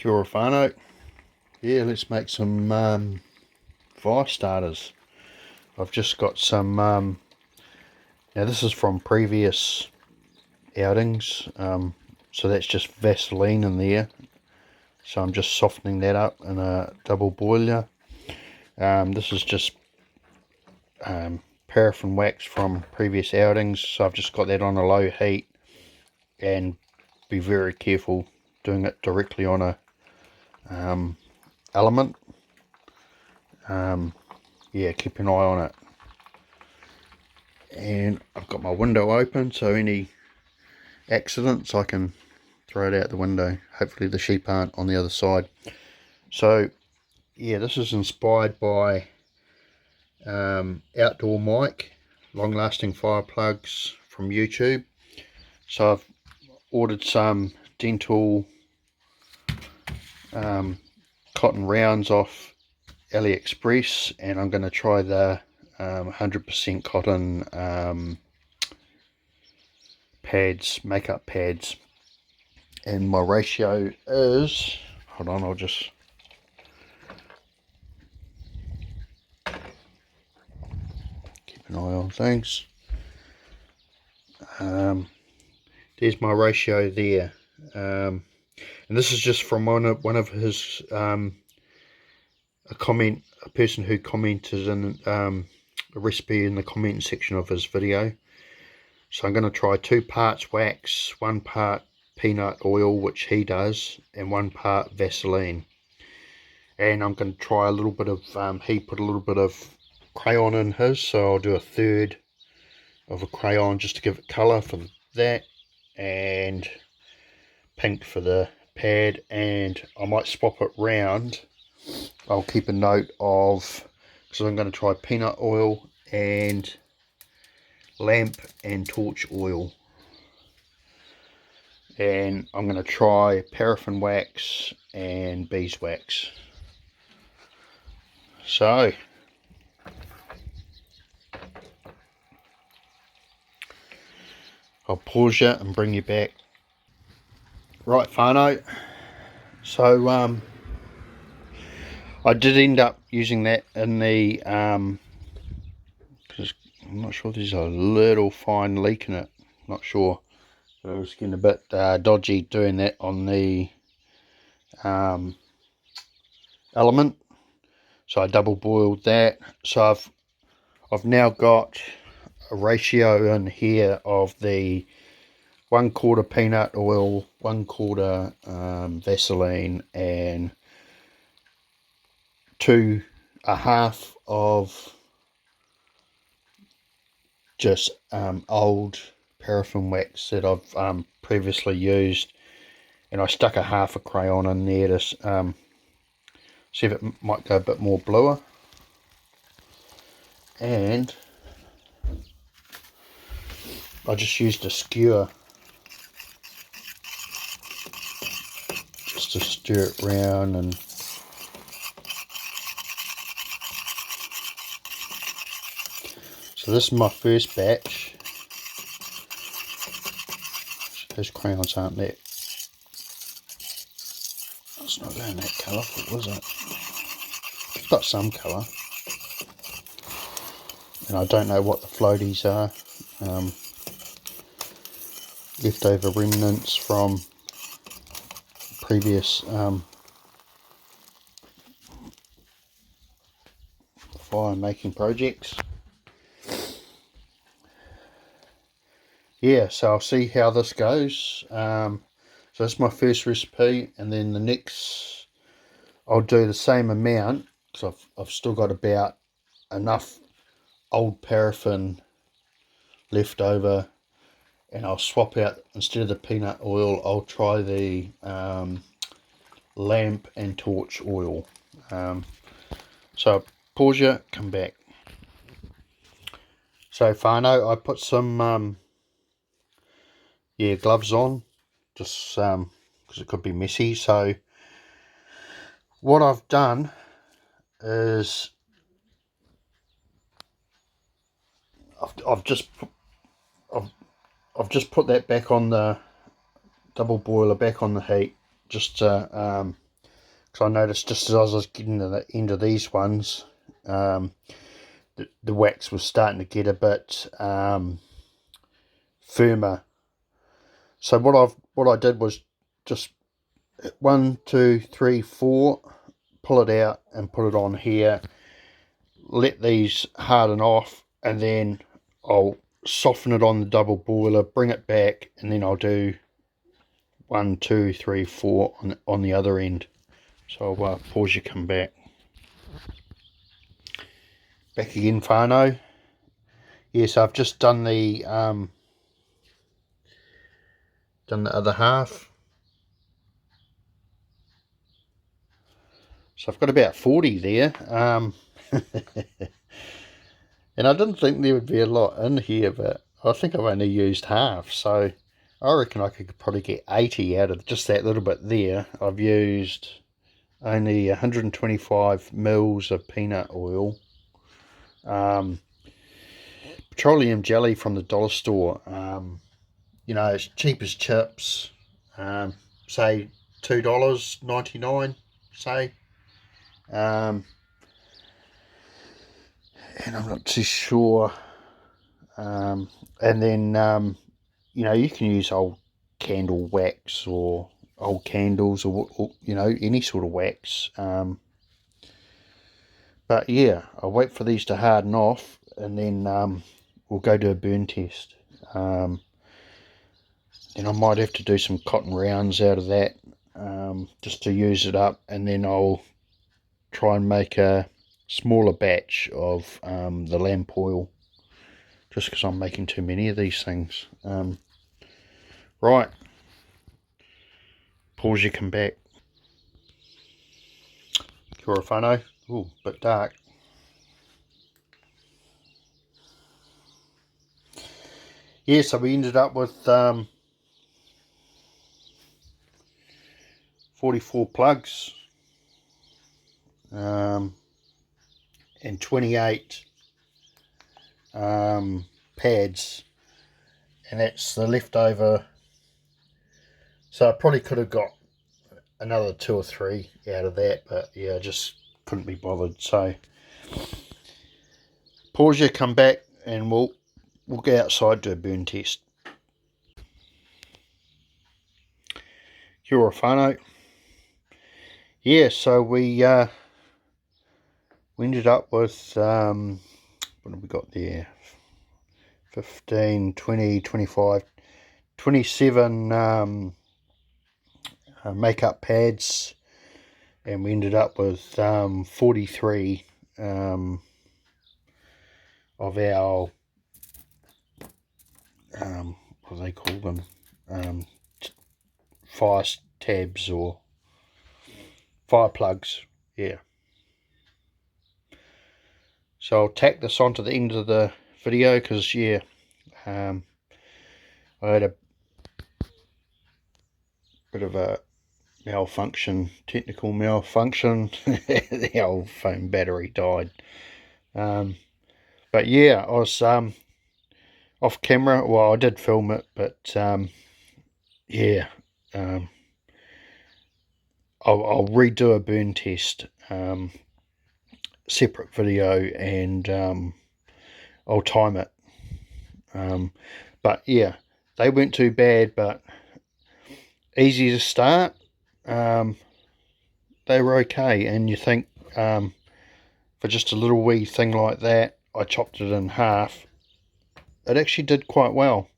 Kia ora whānau. Yeah, let's make some fire starters. I've just got some, now this is from previous outings, so that's just Vaseline in there. So I'm just softening that up in a double boiler. This is just paraffin wax from previous outings, so I've just got that on a low heat, and be very careful doing it directly on a element. Yeah, keep an eye on it. And I've got my window open, so any accidents I can throw it out the window. Hopefully the sheep aren't on the other side. So yeah, this is inspired by outdoor mic, long lasting fire plugs from YouTube. So I've ordered some dental cotton rounds off AliExpress, and I'm going to try the 100% cotton pads, makeup pads, and my ratio is, hold on, I'll just keep an eye on things. There's my ratio there, and this is just from one of his a person who commented in a recipe in the comment section of his video. So I'm going to try 2 parts wax, 1 part peanut oil, which he does, and 1 part Vaseline. And I'm going to try a little bit of, he put a little bit of crayon in his, so I'll do a third of a crayon just to give it colour for that, and pink for the pad, and I might swap it round. I'll keep a note of, because I'm going to try peanut oil and lamp and torch oil, and I'm going to try paraffin wax and beeswax. So I'll pause you and bring you back. Right, whānau, so I did end up using that in the because I'm not sure, there's a little fine leak in it, not sure, but I was getting a bit dodgy doing that on the element, so I double boiled that. So I've now got a ratio in here of the 1/4 peanut oil, 1/4 Vaseline, and 2.5 of just old paraffin wax that I've previously used, and I stuck a half a crayon in there to see if it might go a bit more bluer. And I just used a skewer just to stir it round, and so this is my first batch. Those crayons aren't that, it's not going that colourful, was it? It's got some colour, and I don't know what the floaties are. Leftover remnants from previous fire making projects. Yeah, so I'll see how this goes. So that's my first recipe, and then the next I'll do the same amount, because I've still got about enough old paraffin left over, and I'll swap out, instead of the peanut oil, I'll try the lamp and torch oil. So pause you, come back. So whānau, I put some gloves on, just because it could be messy. So what I've done is I've just put that back on the double boiler, back on the heat, just to I noticed just as I was getting to the end of these ones, the wax was starting to get a bit firmer. So what I did was just 1, 2, 3, 4, pull it out and put it on here, let these harden off, and then I'll soften it on the double boiler, bring it back, and then I'll do 1, 2, 3, 4 on the other end. So I'll pause you, come back. Back again, whānau. Yes, I've just done the other half. So I've got about 40 there. And I didn't think there would be a lot in here, but I think I've only used half. So I reckon I could probably get 80 out of just that little bit there. I've used only 125 mils of peanut oil. Petroleum jelly from the dollar store. You know, it's cheap as chips. Say $2.99, say. And I'm not too sure. And then, you know, you can use old candle wax or old candles or you know, any sort of wax. But yeah, I'll wait for these to harden off, and then we'll go do a burn test. Then I might have to do some cotton rounds out of that, just to use it up, and then I'll try and make a smaller batch of the lamp oil, just because I'm making too many of these things. Right, pause you, come back. Kia ora whānau. Ooh, bit dark. Yeah, so we ended up with 44 plugs and 28 pads, and that's the leftover. So I probably could have got another 2 or 3 out of that, but yeah, I just couldn't be bothered. So pause you, come back, and we'll go outside, do a burn test. Kia ora whānau. Yeah, so we ended up with what have we got there? 15, 20, 25, 27 makeup pads, and we ended up with 43 of our what do they call them, fire tabs or fire plugs. Yeah, so I'll tack this onto the end of the video, because yeah, I had a bit of a technical malfunction. The old phone battery died. But yeah, I was off camera. Well, I did film it, but yeah, I'll redo a burn test, separate video, and I'll time it. But yeah, they weren't too bad, but easy to start. They were okay, and you think for just a little wee thing like that, I chopped it in half, it actually did quite well.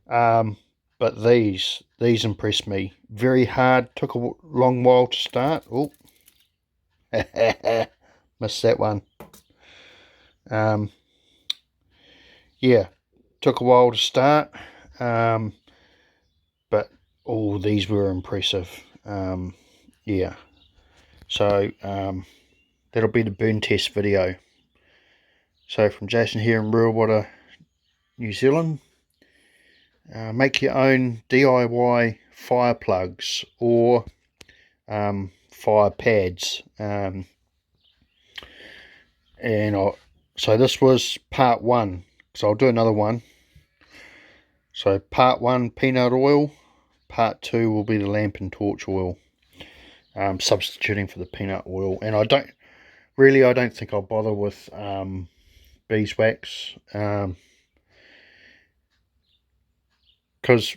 But these impressed me. Very hard, took a long while to start. Oh, missed that one. Yeah, took a while to start, but all these were impressive. Yeah, so that'll be the burn test video. So from Jason here in Ruawhata, New Zealand, make your own DIY fire plugs or fire pads. So this was part 1, so I'll do another one. So part 1, peanut oil. Part 2 will be the lamp and torch oil. substituting for the peanut oil. And I don't think I'll bother with beeswax, because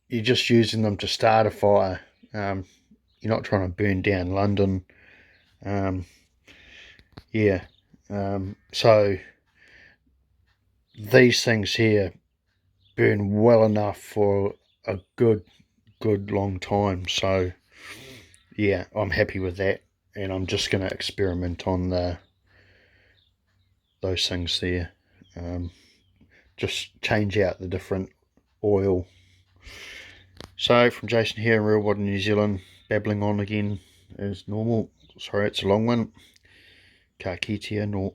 you're just using them to start a fire. You're not trying to burn down London. Yeah. So these things here burn well enough for a good long time. So yeah, I'm happy with that, and I'm just going to experiment on those things there. Just change out the different oil. So from Jason here in Ruawhata, New Zealand, babbling on again as normal. Sorry, it's a long one. Ka kite no.